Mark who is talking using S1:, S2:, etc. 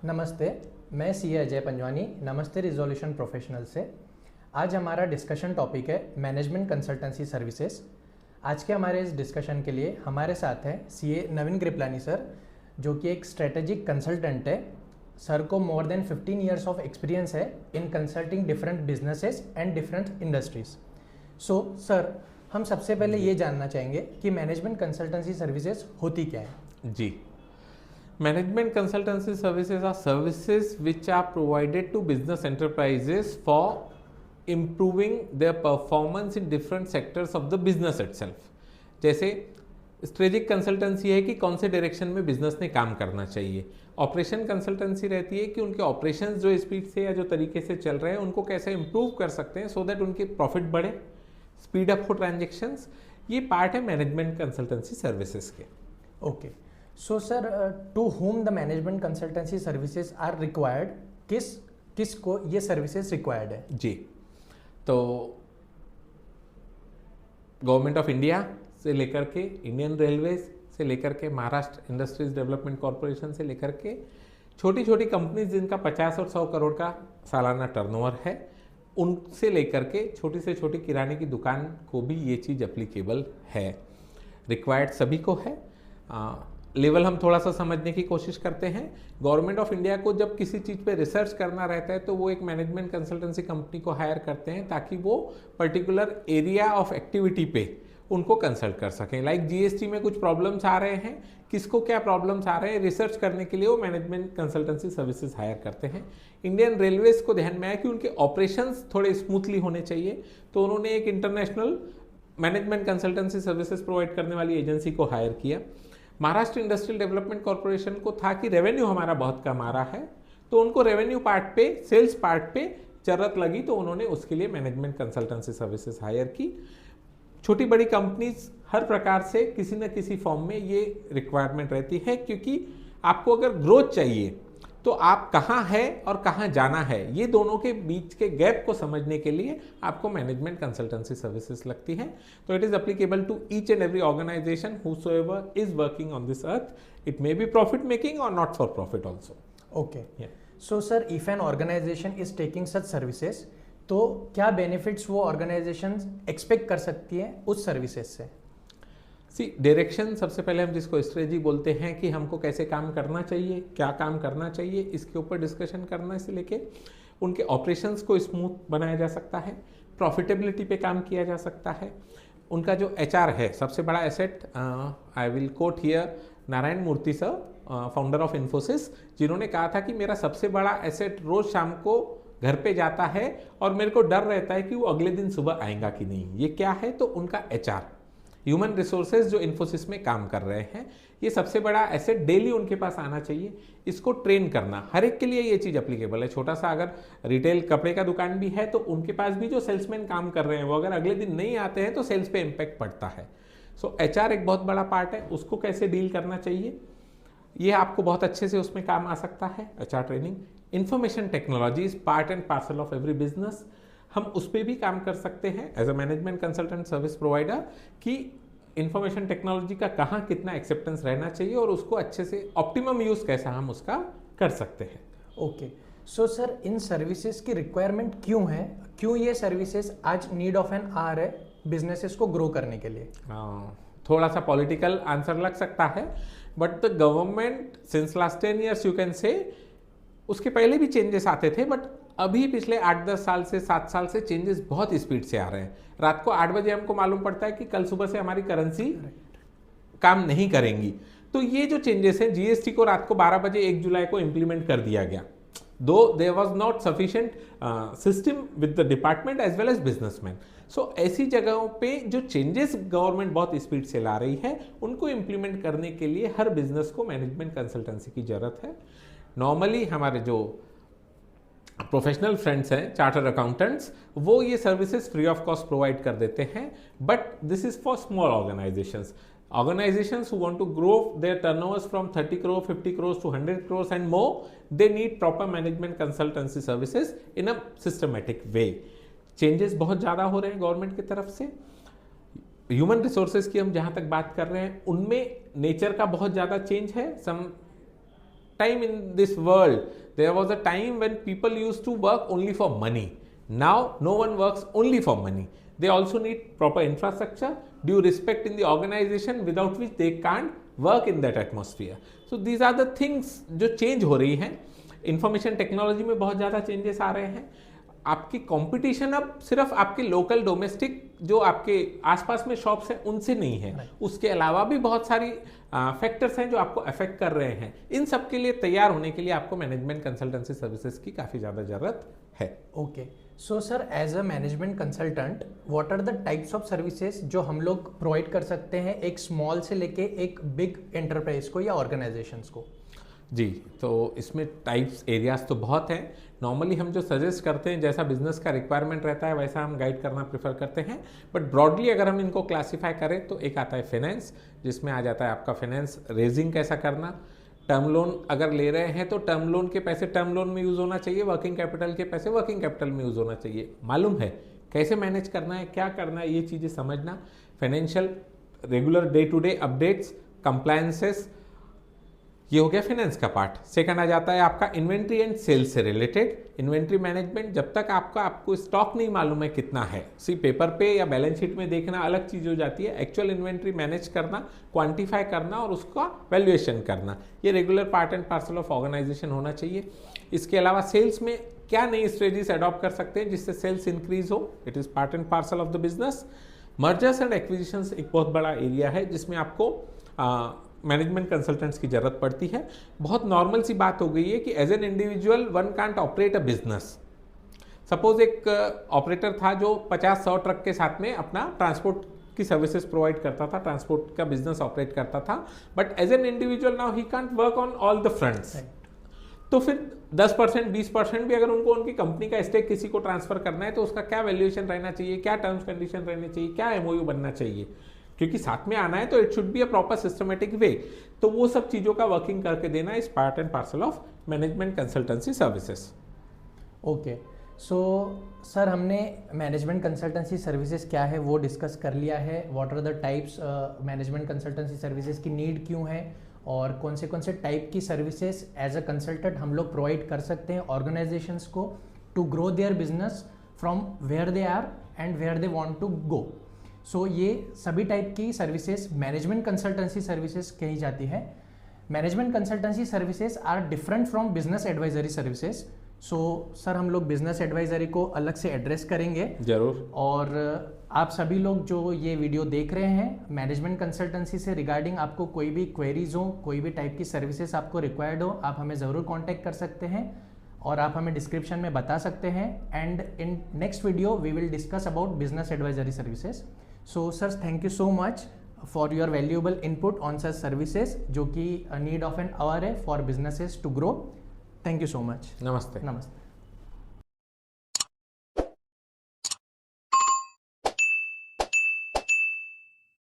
S1: नमस्ते, मैं सीए अजय पंजवानी, नमस्ते रिजोल्यूशन प्रोफेशनल से। आज हमारा डिस्कशन टॉपिक है मैनेजमेंट कंसल्टेंसी सर्विसेज। आज के हमारे इस डिस्कशन के लिए हमारे साथ हैं सीए नवीन कृपलानी सर, जो कि एक स्ट्रेटेजिक कंसल्टेंट है। सर को more than 15 years of experience है in consulting different businesses and different industries. So sir, हम सबसे पहले ये जानना चाहेंगे कि मैनेजमेंट कंसल्टेंसी सर्विसेज होती क्या है।
S2: जी, management consultancy services are services which are provided to business enterprises for improving their performance in different sectors of the business itself। जैसे स्ट्रेटेजिक कंसल्टेंसी है कि कौन से डायरेक्शन में बिजनेस ने काम करना चाहिए। ऑपरेशन कंसल्टेंसी रहती है कि उनके ऑपरेशंस जो स्पीड से या जो तरीके से चल रहे हैं उनको कैसे इंप्रूव कर सकते हैं सो दैट उनके प्रॉफिट बढ़े, स्पीड अप हो ट्रांजेक्शंस। ये पार्ट है मैनेजमेंट कंसल्टेंसी सर्विसेज के।
S1: Okay, so sir, to whom the management consultancy services are required, किस को ये सर्विसेज रिक्वायर्ड है?
S2: जी, तो गवर्नमेंट ऑफ इंडिया से लेकर के, इंडियन रेलवेज से लेकर के, महाराष्ट्र इंडस्ट्रीज डेवलपमेंट कॉरपोरेशन से लेकर के छोटी छोटी कंपनीज जिनका 50 और 100 करोड़ का सालाना टर्नओवर है, उनसे लेकर के छोटी से छोटी किराने की दुकान को भी ये चीज़ एप्लीकेबल है। रिक्वायर्ड सभी को है। लेवल हम थोड़ा सा समझने की कोशिश करते हैं। गवर्नमेंट ऑफ इंडिया को जब किसी चीज़ पे रिसर्च करना रहता है तो वो एक मैनेजमेंट कंसल्टेंसी कंपनी को हायर करते हैं ताकि वो पर्टिकुलर एरिया ऑफ एक्टिविटी पे उनको कंसल्ट कर सकें। लाइक जीएसटी में कुछ प्रॉब्लम्स आ रहे हैं, किसको क्या प्रॉब्लम्स आ रहे हैं, रिसर्च करने के लिए वो मैनेजमेंट कंसल्टेंसी सर्विसेज हायर करते हैं। इंडियन रेलवेज को ध्यान में आया कि उनके ऑपरेशंस थोड़े स्मूथली होने चाहिए, तो उन्होंने एक international management consultancy services provide करने वाली एजेंसी को हायर किया। महाराष्ट्र इंडस्ट्रियल डेवलपमेंट कॉरपोरेशन को था कि रेवेन्यू हमारा बहुत कम आ रहा है, तो उनको रेवेन्यू पार्ट पे, सेल्स पार्ट पे जरूरत लगी, तो उन्होंने उसके लिए मैनेजमेंट कंसल्टेंसी सर्विसेज हायर की। छोटी बड़ी कंपनीज हर प्रकार से किसी न किसी फॉर्म में ये रिक्वायरमेंट रहती है, क्योंकि आपको अगर ग्रोथ चाहिए तो आप कहाँ है और कहाँ जाना है, ये दोनों के बीच के गैप को समझने के लिए आपको मैनेजमेंट कंसल्टेंसी सर्विसेज लगती है। तो it is applicable to each and every organisation whosoever is working on this earth. It may be profit making और not for profit also.
S1: Okay, so sir, if an organisation is taking such services, तो क्या benefits वो organisation expect कर सकती है उस services से?
S2: सी, direction सबसे पहले हम जिसको स्ट्रेटजी बोलते हैं कि हमको कैसे काम करना चाहिए, क्या काम करना चाहिए, इसके ऊपर डिस्कशन करने से लेके उनके ऑपरेशंस को स्मूथ बनाया जा सकता है, प्रॉफिटेबिलिटी पे काम किया जा सकता है। उनका जो एचआर है, सबसे बड़ा asset, I will quote here Narayana Murthy sir, founder of Infosys, जिन्होंने कहा था कि मेरा सबसे बड़ा एसेट रोज शाम को घर पे जाता है और मेरे को डर रहता है कि वो अगले दिन सुबह आएगा कि नहीं। ये क्या है? तो उनका एचआर, ह्यूमन रिसोर्सेज जो इन्फोसिस में काम कर रहे हैं, ये सबसे बड़ा एसेट डेली उनके पास आना चाहिए। इसको ट्रेन करना, हर एक के लिए ये चीज़ एप्लीकेबल है। छोटा सा अगर रिटेल कपड़े का दुकान भी है तो उनके पास भी जो सेल्समैन काम कर रहे हैं वो अगर अगले दिन नहीं आते हैं तो सेल्स पे इम्पैक्ट पड़ता है। सो एचआर एक बहुत बड़ा पार्ट है, उसको कैसे डील करना चाहिए ये आपको बहुत अच्छे से उसमें काम आ सकता है, HR training. Information technology is part and parcel of every business. हम उस पर भी काम कर सकते हैं as a management consultant service provider कि इंफॉर्मेशन टेक्नोलॉजी का कहाँ कितना एक्सेप्टेंस रहना चाहिए और उसको अच्छे से ऑप्टिमम यूज कैसा हम उसका कर सकते हैं।
S1: ओके, सो सर, इन सर्विसेज की रिक्वायरमेंट क्यों है? क्यों ये सर्विसेज आज नीड ऑफ एन आवर है बिजनेसेस को ग्रो करने के लिए?
S2: थोड़ा सा पॉलिटिकल आंसर लग सकता है, but the government since last 10 years you can say, उसके पहले भी चेंजेस आते थे, बट अभी पिछले 8-10 साल से 7 साल से चेंजेस बहुत स्पीड से आ रहे हैं। रात को 8 बजे हमको मालूम पड़ता है कि कल सुबह से हमारी करेंसी काम नहीं करेंगी। तो ये जो चेंजेस हैं, जीएसटी को रात को 12 बजे 1 जुलाई को इंप्लीमेंट कर दिया गया, though there was not sufficient system with the department as well as businessman. So ऐसी जगहों पे जो चेंजेस गवर्नमेंट बहुत स्पीड से ला रही है, उनको इंप्लीमेंट करने के लिए हर बिजनेस को मैनेजमेंट कंसल्टेंसी की जरूरत है। नॉर्मली हमारे जो प्रोफेशनल फ्रेंड्स हैं, चार्टर्ड अकाउंटेंट्स, वो ये services free of cost provide कर देते हैं, but this is for small organisations. Organizations who want to grow their turnovers from 30 crore, 50 crores to 100 crores and more, they need proper management consultancy services in a systematic way. Changes बहुत ज़्यादा हो रहे हैं government की तरफ से। Human resources की हम जहाँ तक बात कर रहे हैं, उनमें नेचर का बहुत ज़्यादा चेंज है। time in this world, there was a time when people used to work only for money. Now no one works only for money. They also need proper infrastructure, due respect in the organization, without which they can't work in that atmosphere. So these are the things जो change हो रही हैं. Information technology में बहुत ज़्यादा changes आ रहे हैं. आपकी कंपटीशन अब सिर्फ आपके लोकल डोमेस्टिक जो आपके आसपास में शॉप्स हैं उनसे नहीं है, उसके अलावा भी बहुत सारी फैक्टर्स हैं जो आपको अफेक्ट कर रहे हैं. इन सब के लिए तैयार होने के लिए आपको मैनेजमेंट कंसल्टेंसी सर्विसेज की काफ़ी ज़्यादा ज़रूरत है.
S1: Okay, so sir as a management consultant what are the types of services जो हम लोग प्रोवाइड कर सकते हैं एक स्मॉल से लेके एक बिग एंटरप्राइज को या ऑर्गेनाइजेशंस को?
S2: जी, तो इसमें टाइप्स एरियाज तो बहुत हैं. नॉर्मली हम जो सजेस्ट करते हैं, जैसा बिजनेस का रिक्वायरमेंट रहता है वैसा हम गाइड करना प्रेफर करते हैं. बट ब्रॉडली अगर हम इनको क्लासीफाई करें तो एक आता है फाइनेंस, जिसमें आ जाता है आपका फाइनेंस रेजिंग कैसा करना. टर्म लोन अगर ले रहे हैं तो टर्म लोन के पैसे टर्म लोन में यूज़ होना चाहिए, वर्किंग कैपिटल के पैसे वर्किंग कैपिटल में यूज़ होना चाहिए. मालूम है कैसे मैनेज करना है, क्या करना है, ये चीज़ें समझना. Financial regular day to day updates, compliances, ये हो गया फाइनेंस का पार्ट. सेकंड आ जाता है आपका इन्वेंट्री एंड सेल्स से रिलेटेड. इन्वेंट्री मैनेजमेंट, जब तक आपको स्टॉक नहीं मालूम है कितना है, पेपर पे या बैलेंस शीट में देखना अलग चीज़ हो जाती है. एक्चुअल इन्वेंट्री मैनेज करना, क्वांटिफाई करना और उसका वैल्यूएशन करना, ये regular part and parcel of organisation होना चाहिए. इसके अलावा सेल्स में क्या नई स्ट्रेटजीज अडॉप्ट कर सकते हैं जिससे सेल्स इंक्रीज हो, it is part and parcel of the business. Mergers and acquisitions एक बहुत बड़ा एरिया है जिसमें आपको मैनेजमेंट कंसल्टेंट्स की जरूरत पड़ती है. बहुत नॉर्मल सी बात हो गई है कि as an individual one can't operate a business. Suppose एक ऑपरेटर था जो 50-100 ट्रक के साथ में अपना ट्रांसपोर्ट की सर्विसेज प्रोवाइड करता था, ट्रांसपोर्ट का बिजनेस ऑपरेट करता था. But as an individual now he can't work on all the fronts. तो फिर 10%, 20% भी अगर उनको उनकी कंपनी का स्टेक किसी को ट्रांसफर करना है तो उसका क्या वैल्यूएशन रहना चाहिए, क्या टर्म्स कंडीशन रहने चाहिए, क्या एमओयू बनना चाहिए, क्योंकि साथ में आना है तो it should be a proper systematic way. तो वो सब चीज़ों का वर्किंग करके देना इस part and parcel of management consultancy services.
S1: Okay, so sir हमने मैनेजमेंट कंसल्टेंसी सर्विसेज क्या है वो डिस्कस कर लिया है. What are the types management consultancy services की नीड क्यों है और कौन से टाइप की सर्विसेज एज अ कंसल्टेंट हम लोग प्रोवाइड कर सकते हैं ऑर्गेनाइजेशंस को to grow their business from where they are and where they want to go. So ये सभी टाइप की सर्विसेज मैनेजमेंट कंसल्टेंसी सर्विसेज कही जाती है. Management consultancy services are different from business advisory services. So sir हम लोग business advisory को अलग से एड्रेस करेंगे
S2: जरूर.
S1: और आप सभी लोग जो ये वीडियो देख रहे हैं मैनेजमेंट कंसल्टेंसी से रिगार्डिंग आपको कोई भी क्वेरीज हो, कोई भी टाइप की सर्विसेज आपको रिक्वायर्ड हो, आप हमें ज़रूर कॉन्टैक्ट कर सकते हैं और आप हमें डिस्क्रिप्शन में बता सकते हैं. And in next video we will discuss about business advisory services. So sir thank you so much for your valuable input on such services जो कि नीड ऑफ एन आवर है for businesses to grow. Thank you so much.
S2: नमस्ते.
S1: नमस्ते.